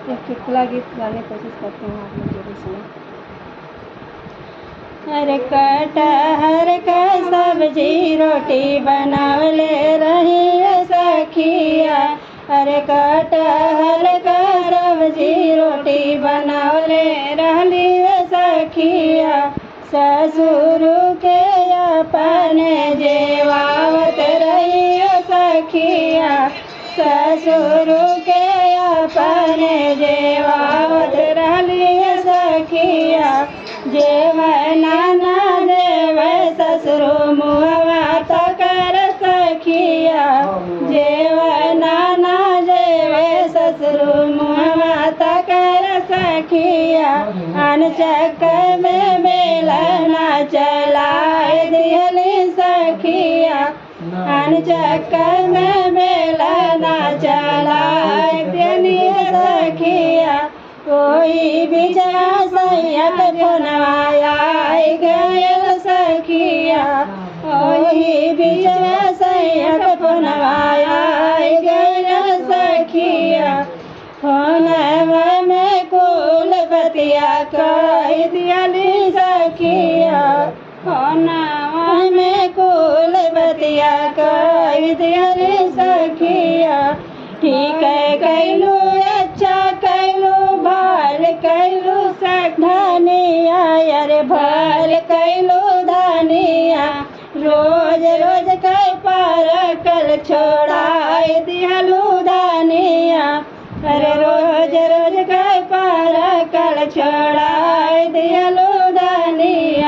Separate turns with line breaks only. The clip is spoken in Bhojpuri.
एक चुटकुला गीत गाने की कोशिश करती हूँ, आप लोग जरूर सुनो। अरे कटहर का सब्जी रोटी बनावले रही सखिया, अरे कटहर का सब्जी रोटी बनावले रहली सखिया, ससुर के अपने जेवावत रही सखिया, ससुर के अपने जेवावत रहली सखिया, जेवना ना देवे ससुर मुहवा तकर सखिया, जेवना ना देवे ससुर मुहवा तकर सखिया, अनचक में बेलना चलाए दिहली सखिया, अनचक में बेलना चलाए दिहली सखिया, कोई बिचा सैयद फोनवाया गयल सखिया, कोई बिचा सैयद फोनवाया गयल सखिया, फोनवा में कुल बतिया कह दियली सखिया, फोनवा में कुल बतिया कह दियली सखिया, ठीक है कैलू अच्छा कैलू भल कैलू धनिया, अरे भल कैलू धनिया, रोज रोज कई पर कल छोड़ाए दिहलू धनिया, अरे रोज रोज कई पर कल छोड़ाए दिहलू धनिया।